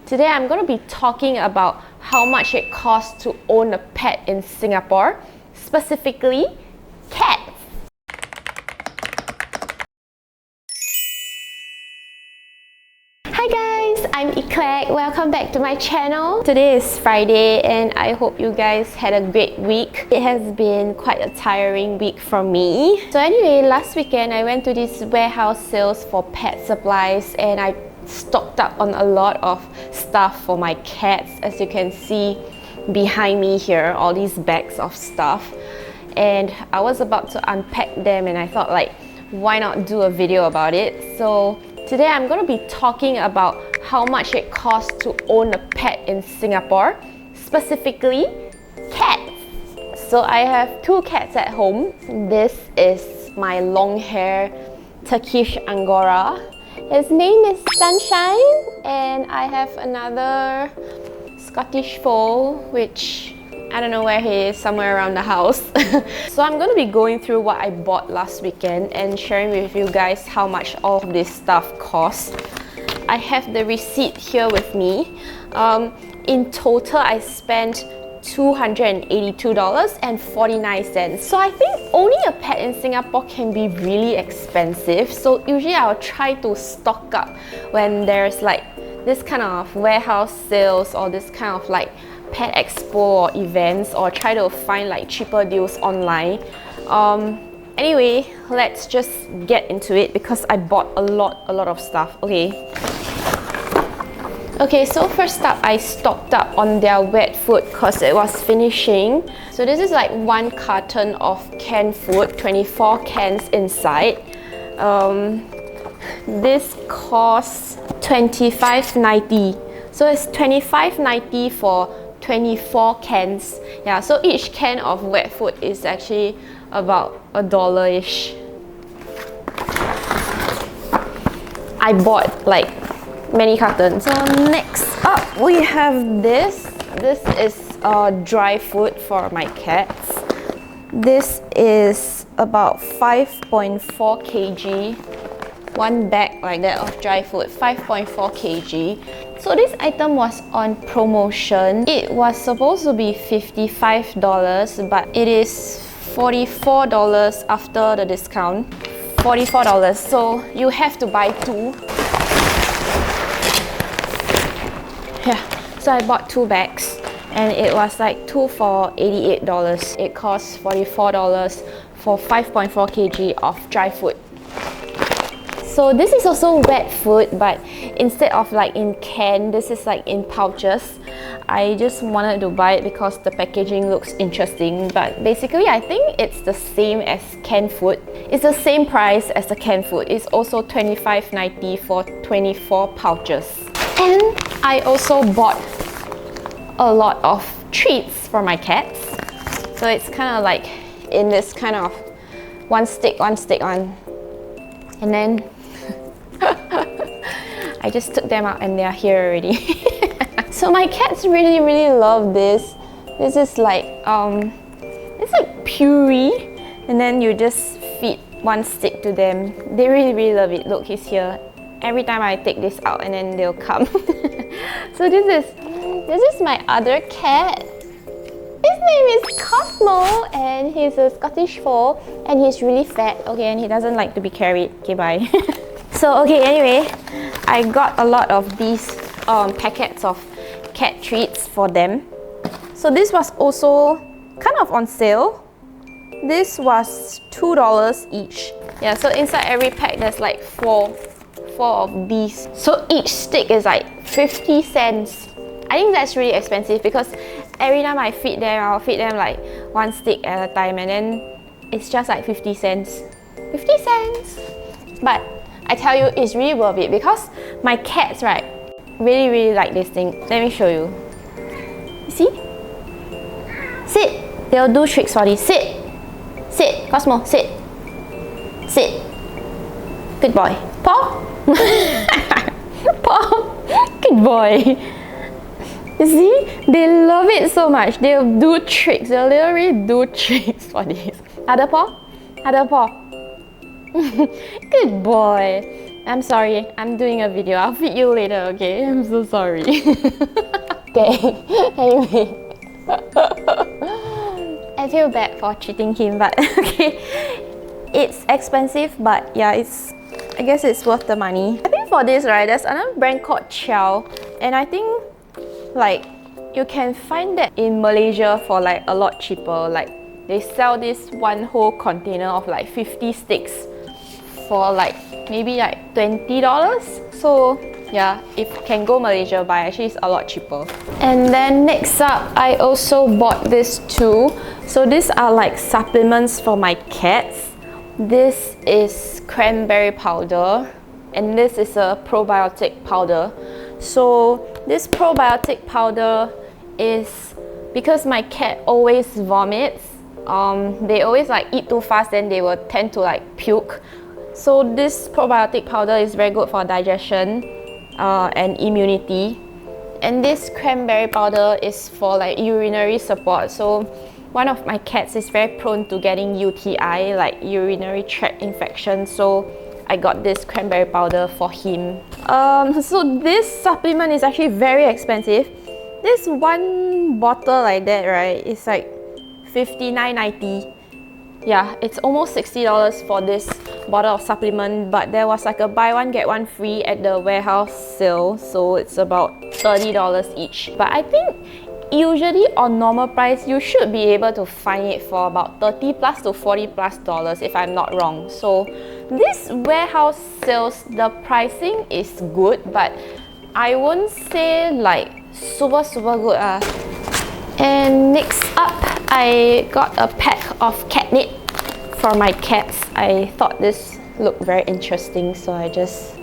Today I'm going to be talking about how much it costs to own a pet in Singapore, specifically cats. Hi guys, I'm Eclair. Welcome back to my channel. Today is Friday and I hope you guys had a great week. It has been quite a tiring week for me. So anyway, last weekend I went to these warehouse sales for pet supplies and I stocked up on a lot of stuff for my cats. As you can see behind me here, all these bags of stuff. And I was about to unpack them and I thought like, why not do a video about it? So today I'm going to be talking about how much it costs to own a pet in Singapore, specifically cats. So I have two cats at home. This is my long hair Turkish Angora. His name is Sunshine, and I have another Scottish Fold, which I don't know where he is, somewhere around the house. So I'm going to be going through what I bought last weekend and sharing with you guys how much all of this stuff costs. I have the receipt here with me. In total, I spent $282.49. So I think owning a pet in Singapore can be really expensive. So usually I'll try to stock up when there's like this kind of warehouse sales or this kind of like pet expo or events, or try to find like cheaper deals online. Anyway, let's just get into it because I bought a lot of stuff. Okay, so first up, I stocked up on their wet food because it was finishing. So this is like one carton of canned food, 24 cans inside. This costs $25.90. So it's $25.90 for 24 cans. Yeah, so each can of wet food is actually about $1-ish. I bought like many cartons. So next up we have this. This is dry food for my cats. This is about 5.4 kg. One bag like that of dry food, 5.4 kg. So this item was on promotion. It was supposed to be $55, but it is $44 after the discount. $44, so you have to buy two. Yeah, so I bought two bags and it was like two for $88. It costs $44 for 5.4 kg of dry food. So this is also wet food, but instead of like in can, this is like in pouches. I just wanted to buy it because the packaging looks interesting, but basically I think it's the same as canned food. It's the same price as the canned food. It's also $25.90 for 24 pouches. And I also bought a lot of treats for my cats. So it's kind of like in this kind of one stick one. And then I just took them out and they're here already. So my cats really love this. This is like, it's like puree. And then you just feed one stick to them. They really love it. Look, he's here. Every time I take this out and then they'll come. So this is my other cat. His name is Cosmo and he's a Scottish Fold and he's really fat. Okay, and he doesn't like to be carried. Okay, bye. So okay, anyway, I got a lot of these packets of cat treats for them. So this was also kind of on sale. This was $2 each. Yeah, so inside every pack there's like four of these. So each stick is like 50 cents. I think that's really expensive because every time I feed them, I'll feed them like one stick at a time and then it's just like 50 cents. 50 cents! But I tell you, it's really worth it because my cats, right, really like this thing. Let me show you. You see? Sit! They'll do tricks for this. Sit! Sit! Cosmo, sit! Sit! Good boy. Paw! Paw! Good boy! You see? They love it so much. They'll do tricks. They'll literally do tricks for this. Other paw? Other paw. Good boy. I'm sorry, I'm doing a video. I'll feed you later, okay? I'm so sorry. Okay, anyway. I feel bad for treating him, but okay. It's expensive, but yeah, I guess it's worth the money. I think for this, right, there's another brand called Chow, and I think like you can find that in Malaysia for like a lot cheaper. Like they sell this one whole container of like 50 sticks for like maybe like $20. So yeah, if you can go Malaysia buy, actually it's a lot cheaper. And then next up, I also bought this too. So these are like supplements for my cats. This is cranberry powder, and this is a probiotic powder. So this probiotic powder is because my cat always vomits. They always like eat too fast, then they will tend to like puke. So this probiotic powder is very good for digestion and immunity. And this cranberry powder is for like urinary support. So one of my cats is very prone to getting UTI, like urinary tract infection. So I got this cranberry powder for him. So this supplement is actually very expensive. This one bottle like that, right, is like $59.90. Yeah, it's almost $60 for this bottle of supplement, but there was like a buy one get one free at the warehouse sale, so it's about $30 each. But I think usually on normal price, you should be able to find it for about $30 plus to $40 plus if I'm not wrong. So this warehouse sales, the pricing is good, but I won't say like super good. And next up, I got a pack of catnip for my cats. I thought this looked very interesting, so I just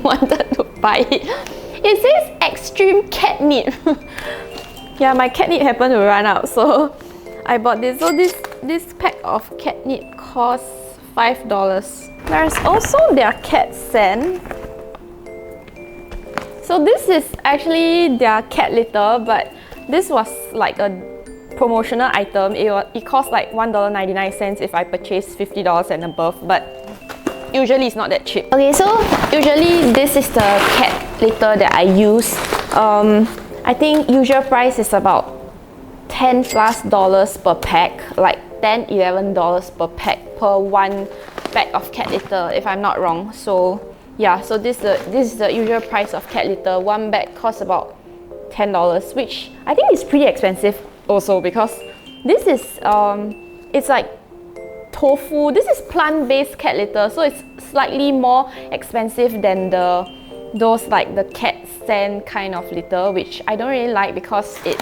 wanted to buy it. It says extreme catnip. Yeah, my catnip happened to run out, so I bought this. So this pack of catnip costs $5. There's also their cat sand. So this is actually their cat litter, but this was like a promotional item. It cost like $1.99 if I purchase $50 and above, but usually it's not that cheap. Okay, so usually this is the cat litter that I use. I think usual price is about $10 plus per pack, like $10-11 per pack per one bag of cat litter, if I'm not wrong. So yeah, so this is the usual price of cat litter. One bag costs about $10, which I think is pretty expensive also, because this is it's like tofu. This is plant-based cat litter, so it's slightly more expensive than those like the cat sand kind of litter, which I don't really like because it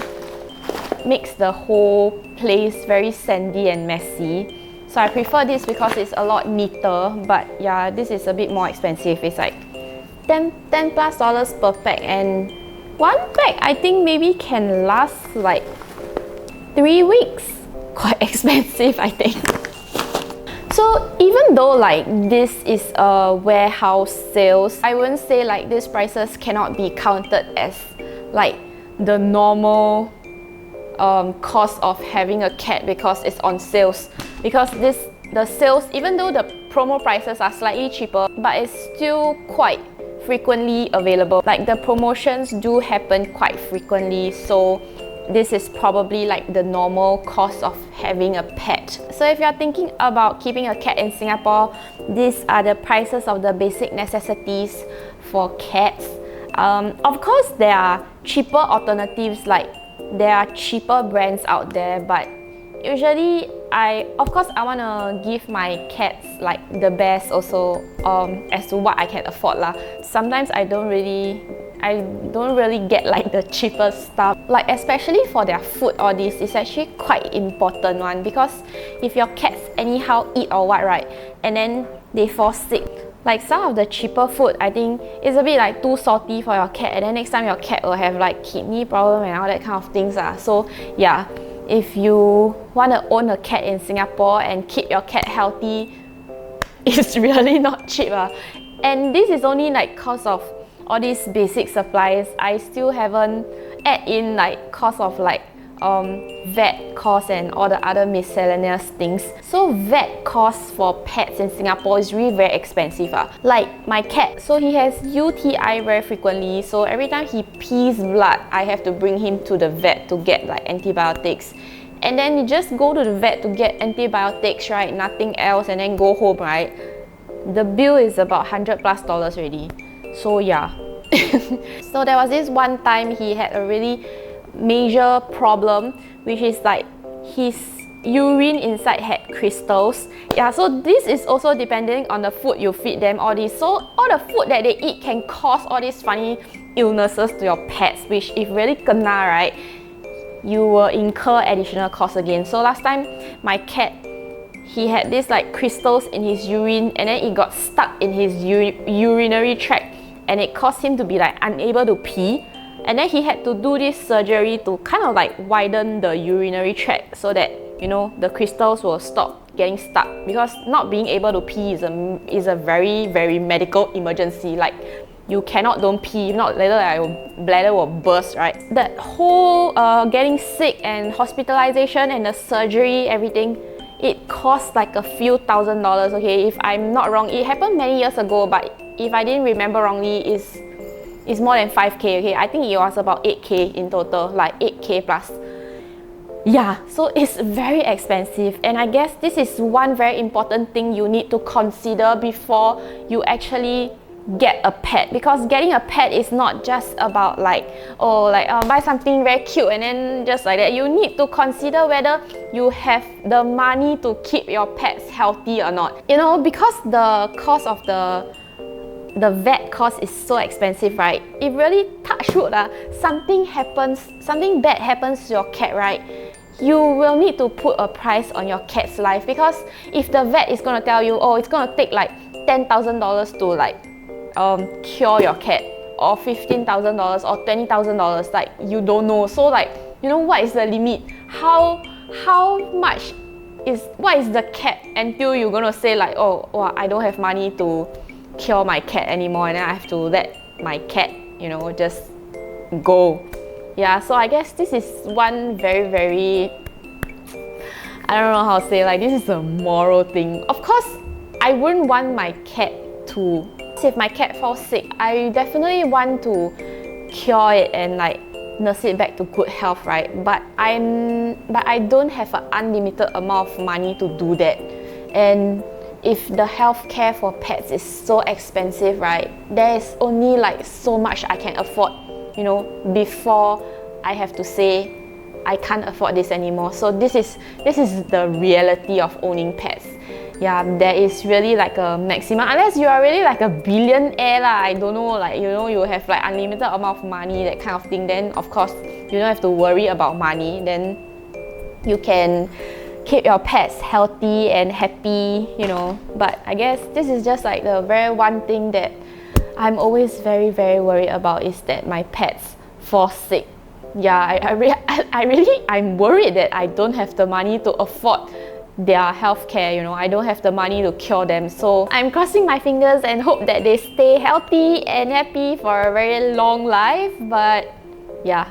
makes the whole place very sandy and messy. So I prefer this because it's a lot neater. But yeah, this is a bit more expensive. It's like $10 plus per pack, and one pack I think maybe can last like 3 weeks. Quite expensive, I think. So even though like this is a warehouse sales, I wouldn't say like these prices cannot be counted as like the normal cost of having a cat because it's on sales. Because the sales, even though the promo prices are slightly cheaper, but it's still quite frequently available. Like the promotions do happen quite frequently, so this is probably like the normal cost of having a pet. So if you're thinking about keeping a cat in Singapore, these are the prices of the basic necessities for cats. Of course, there are cheaper alternatives, like there are cheaper brands out there, but usually I want to give my cats like the best also, as to what I can afford lah. Sometimes I don't really get like the cheapest stuff, like especially for their food. All this is actually quite important one, because if your cats anyhow eat or what, right, and then they fall sick, like some of the cheaper food, I think it's a bit like too salty for your cat, and then next time your cat will have like kidney problem and all that kind of things lah. So yeah, if you want to own a cat in Singapore and keep your cat healthy, it's really not cheap lah. And this is only like cost of all these basic supplies. I still haven't add in like cost of like vet costs and all the other miscellaneous things. So vet costs for pets in Singapore is really very expensive. Like my cat, so he has UTI very frequently, so every time he pees blood, I have to bring him to the vet to get like antibiotics. And then you just go to the vet to get antibiotics, right? Nothing else, and then go home, right? The bill is about $100+ already. So yeah. So there was this one time he had a really major problem, which is like his urine inside had crystals. Yeah, so this is also depending on the food you feed them, all this. So all the food that they eat can cause all these funny illnesses to your pets, which if really kena, right, you will incur additional costs again. So last time my cat, he had this like crystals in his urine, and then it got stuck in his urinary tract, and it caused him to be like unable to pee. And then he had to do this surgery to kind of like widen the urinary tract so that, you know, the crystals will stop getting stuck, because not being able to pee is a very, very medical emergency. Like, you cannot don't pee, if not later your bladder will burst, right? That whole getting sick and hospitalization and the surgery, everything, it cost like a few $1,000s, okay? If I'm not wrong, it happened many years ago, but if I didn't remember wrongly, it's more than 5K, okay? I think it was about 8K in total, like 8K plus. Yeah, so it's very expensive, and I guess this is one very important thing you need to consider before you actually get a pet, because getting a pet is not just about like, oh, like buy something very cute and then just like that. You need to consider whether you have the money to keep your pets healthy or not, you know, because the cost of the vet cost is so expensive, right? If really touch wood, something bad happens to your cat, right, you will need to put a price on your cat's life, because if the vet is going to tell you, oh, it's going to take like $10,000 to like cure your cat, or $15,000 or $20,000, like you don't know. So like, you know, what is the limit? What is the cap until you're gonna say like, oh, I don't have money to cure my cat anymore, and then I have to let my cat, you know, just go. Yeah, so I guess this is one very, very, I don't know how to say, like, this is a moral thing. Of course, I wouldn't want my cat to, if my cat falls sick, I definitely want to cure it and like nurse it back to good health, right? But I don't have an unlimited amount of money to do that. And if the healthcare for pets is so expensive, right, there is only like so much I can afford, you know, before I have to say I can't afford this anymore. So this is the reality of owning pets. Yeah, there is really like a maximum, unless you are really like a billionaire lah, I don't know, like, you know, you have like unlimited amount of money, that kind of thing, then of course you don't have to worry about money, then you can keep your pets healthy and happy, you know. But I guess this is just like the very one thing that I'm always very, very worried about, is that my pets fall sick. Yeah, I'm worried that I don't have the money to afford their healthcare, you know. I don't have the money to cure them. So I'm crossing my fingers and hope that they stay healthy and happy for a very long life. But yeah,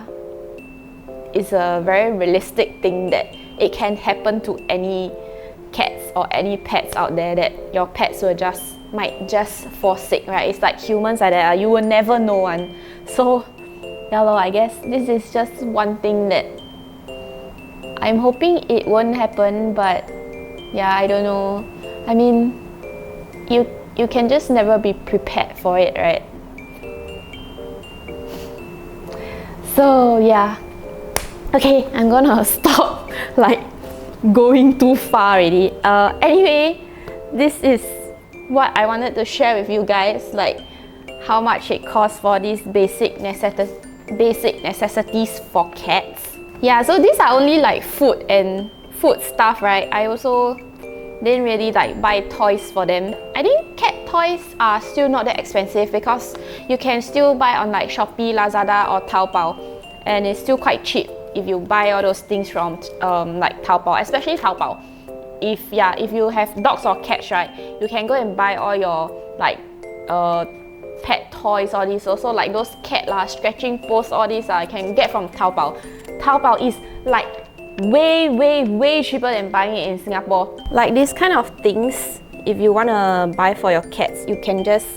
it's a very realistic thing that it can happen to any cats or any pets out there, that your pets might just fall sick, right? It's like humans like that, you will never know one. So yeah, I guess this is just one thing that I'm hoping it won't happen, but yeah, I don't know. I mean, you can just never be prepared for it, right? So yeah, okay, I'm gonna stop like going too far already. Anyway, this is what I wanted to share with you guys, like how much it costs for these basic necessities for cats. Yeah, so these are only like food stuff, right? I also didn't really like buy toys for them. I think cat toys are still not that expensive, because you can still buy on like Shopee, Lazada or Taobao, and it's still quite cheap if you buy all those things from like Taobao, especially Taobao. If you have dogs or cats, right, you can go and buy all your like pet toys, all these, also like those cat scratching posts, all these I can get from Taobao. Taobao is like way cheaper than buying it in Singapore. Like this kind of things, if you wanna buy for your cats, you can just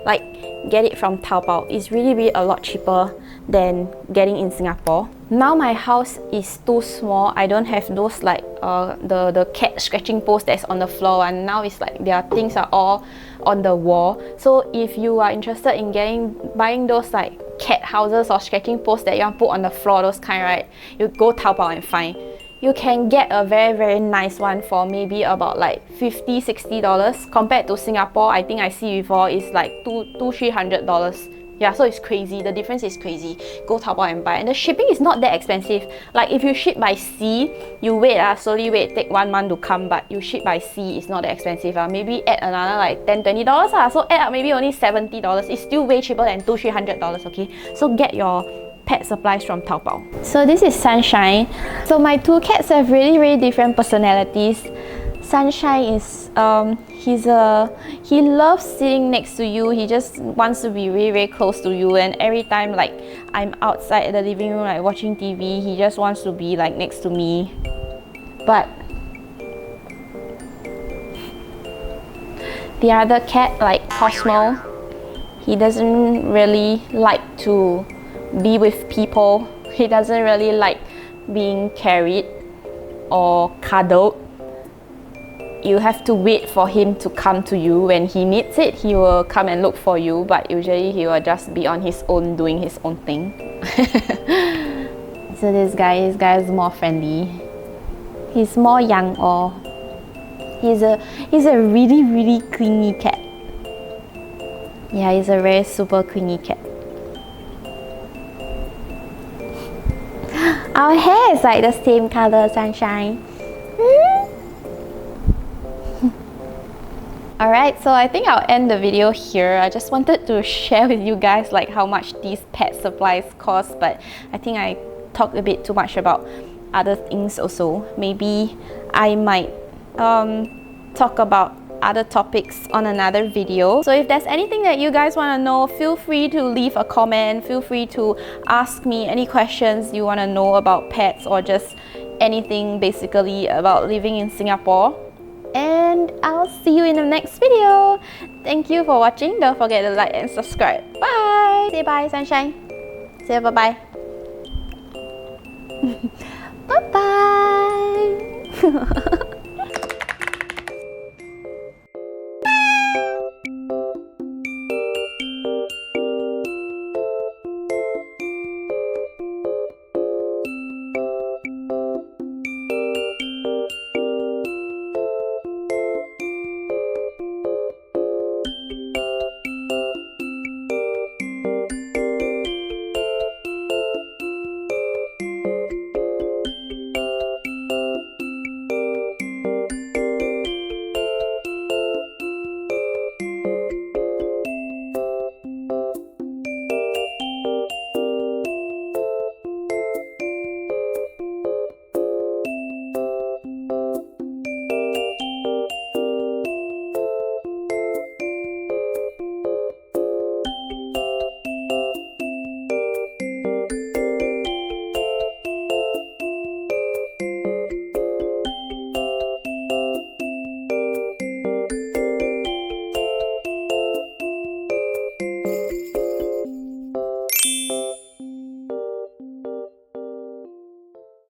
like get it from Taobao. It's really a lot cheaper than getting in Singapore. Now my house is too small. I don't have those like the cat scratching post that's on the floor, and now it's like their things are all on the wall. So if you are interested in buying those like cat houses or scratching posts that you want to put on the floor, those kind, right? You go Taobao and find. You can get a very nice one for maybe about like $50–60 compared to Singapore. I think I see before is like $200–300. Yeah, so it's crazy. The difference is crazy. Go Taobao and buy. And the shipping is not that expensive. Like if you ship by sea, you wait, slowly wait, take 1 month to come, but you ship by sea, it's not that expensive. Maybe add another like $10–20. So add up maybe only $70. It's still way cheaper than $200–300, okay? So get your pet supplies from Taobao. So this is Sunshine. So my two cats have really different personalities. Sunshine is he loves sitting next to you. He just wants to be very close to you, and every time like I'm outside at the living room like watching TV, he just wants to be like next to me. But the other cat, like Cosmo, he doesn't really like to be with people. He doesn't really like being carried or cuddled. You have to wait for him to come to you. When he needs it, he will come and look for you, but usually he will just be on his own doing his own thing. So this guy is more friendly. He's more young, or he's a really clingy cat. Yeah, he's a very super clingy cat. Our hair is like the same color, Sunshine. Alright, so I think I'll end the video here. I just wanted to share with you guys like how much these pet supplies cost, but I think I talked a bit too much about other things also. Maybe I might talk about other topics on another video. So if there's anything that you guys want to know, feel free to leave a comment. Feel free to ask me any questions you want to know about pets, or just anything basically about living in Singapore. And I'll see you in the next video. Thank you for watching. Don't forget to like and subscribe. Bye. Say bye, Sunshine. Say bye-bye. Bye-bye.